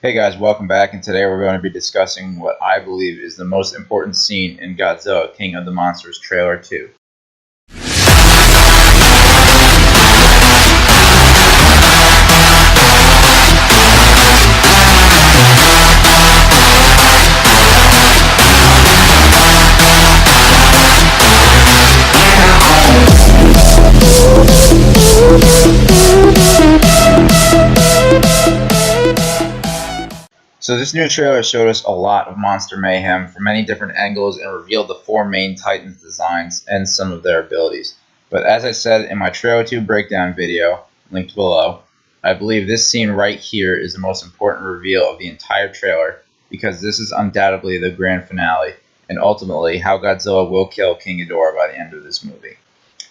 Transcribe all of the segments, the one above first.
Hey guys, welcome back, and today we're going to be discussing what I believe is the most important scene in Godzilla King of the Monsters Trailer 2. So this new trailer showed us a lot of monster mayhem from many different angles and revealed the four main Titans designs and some of their abilities. But as I said in my Trailer 2 breakdown video, linked below, I believe this scene right here is the most important reveal of the entire trailer because this is undoubtedly the grand finale and ultimately how Godzilla will kill King Ghidorah by the end of this movie.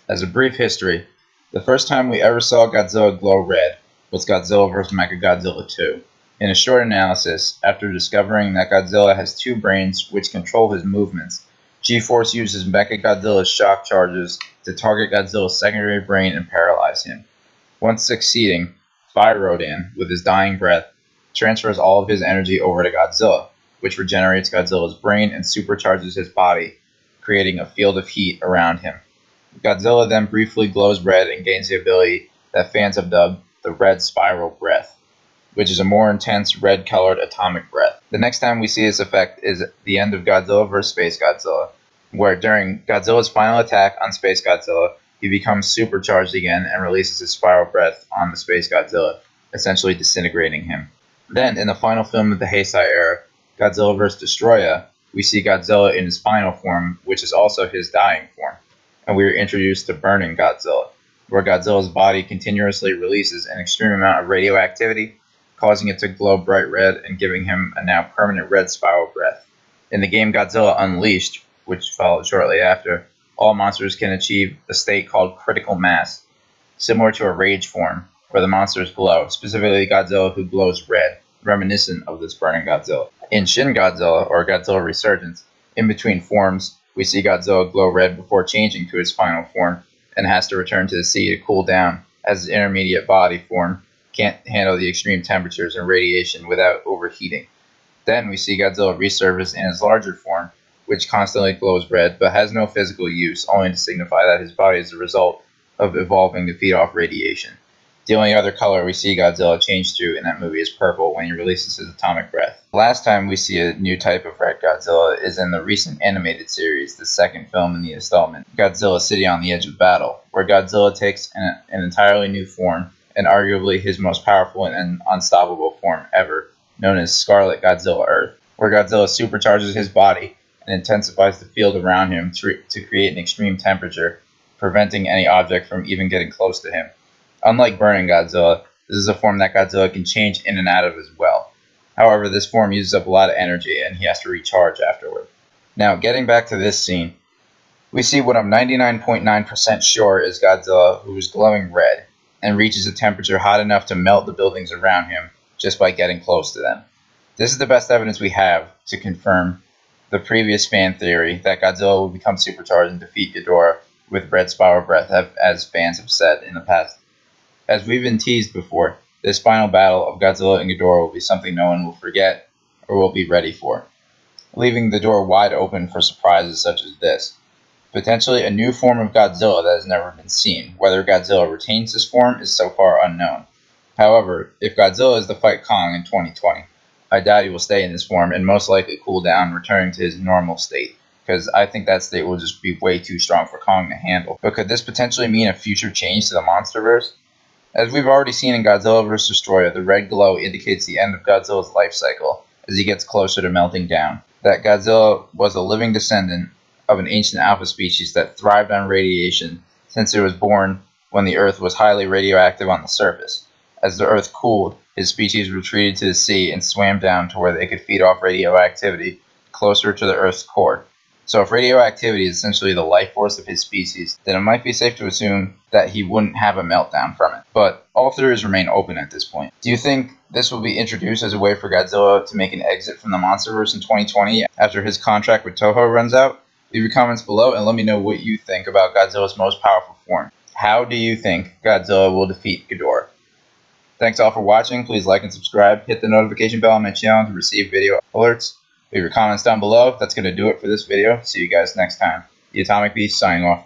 As a brief history, the first time we ever saw Godzilla glow red was Godzilla vs. Mechagodzilla 2. In a short analysis, after discovering that Godzilla has two brains which control his movements, G-Force uses Mechagodzilla's shock charges to target Godzilla's secondary brain and paralyze him. Once succeeding, Fire Rodan, with his dying breath, transfers all of his energy over to Godzilla, which regenerates Godzilla's brain and supercharges his body, creating a field of heat around him. Godzilla then briefly glows red and gains the ability that fans have dubbed the Red Spiral Breath, which is a more intense red-colored atomic breath. The next time we see this effect is at the end of Godzilla vs. Space Godzilla, where during Godzilla's final attack on Space Godzilla, he becomes supercharged again and releases his spiral breath on the Space Godzilla, essentially disintegrating him. Then, in the final film of the Heisei era, Godzilla vs. Destroya, we see Godzilla in his final form, which is also his dying form, and we are introduced to Burning Godzilla, where Godzilla's body continuously releases an extreme amount of radioactivity, causing it to glow bright red and giving him a now permanent red spiral breath. In the game Godzilla Unleashed, which followed shortly after, all monsters can achieve a state called critical mass, similar to a rage form, where the monsters glow, specifically Godzilla who glows red, reminiscent of this Burning Godzilla. In Shin Godzilla, or Godzilla Resurgence, in between forms, we see Godzilla glow red before changing to his final form, and has to return to the sea to cool down, as his intermediate body form can't handle the extreme temperatures and radiation without overheating. Then we see Godzilla resurface in his larger form, which constantly glows red but has no physical use, only to signify that his body is the result of evolving to feed off radiation. The only other color we see Godzilla change to in that movie is purple when he releases his atomic breath. The last time we see a new type of red Godzilla is in the recent animated series, the second film in the installment, Godzilla City on the Edge of Battle, where Godzilla takes an entirely new form, and arguably his most powerful and unstoppable form ever, known as Scarlet Godzilla Earth, where Godzilla supercharges his body and intensifies the field around him to create an extreme temperature, preventing any object from even getting close to him. Unlike Burning Godzilla, this is a form that Godzilla can change in and out of as well. However, this form uses up a lot of energy and he has to recharge afterward. Now, getting back to this scene, we see what I'm 99.9% sure is Godzilla, who is glowing red, and reaches a temperature hot enough to melt the buildings around him just by getting close to them. This is the best evidence we have to confirm the previous fan theory that Godzilla will become supercharged and defeat Ghidorah with red spiral breath, as fans have said in the past. As we've been teased before, this final battle of Godzilla and Ghidorah will be something no one will forget or will be ready for, leaving the door wide open for surprises such as this. Potentially a new form of Godzilla that has never been seen. Whether Godzilla retains this form is so far unknown. However, if Godzilla is to fight Kong in 2020, I doubt he will stay in this form and most likely cool down, returning to his normal state, because I think that state will just be way too strong for Kong to handle. But could this potentially mean a future change to the MonsterVerse? As we've already seen in Godzilla vs. Destroya, the red glow indicates the end of Godzilla's life cycle as he gets closer to melting down. That Godzilla was a living descendant of an ancient alpha species that thrived on radiation since it was born when the Earth was highly radioactive on the surface. As the Earth cooled, his species retreated to the sea and swam down to where they could feed off radioactivity closer to the Earth's core. So if radioactivity is essentially the life force of his species, then it might be safe to assume that he wouldn't have a meltdown from it. But all theories remain open at this point. Do you think this will be introduced as a way for Godzilla to make an exit from the MonsterVerse in 2020 after his contract with Toho runs out? Leave your comments below and let me know what you think about Godzilla's most powerful form. How do you think Godzilla will defeat Ghidorah? Thanks all for watching. Please like and subscribe. Hit the notification bell on my channel to receive video alerts. Leave your comments down below. That's going to do it for this video. See you guys next time. The Atomic Beast signing off.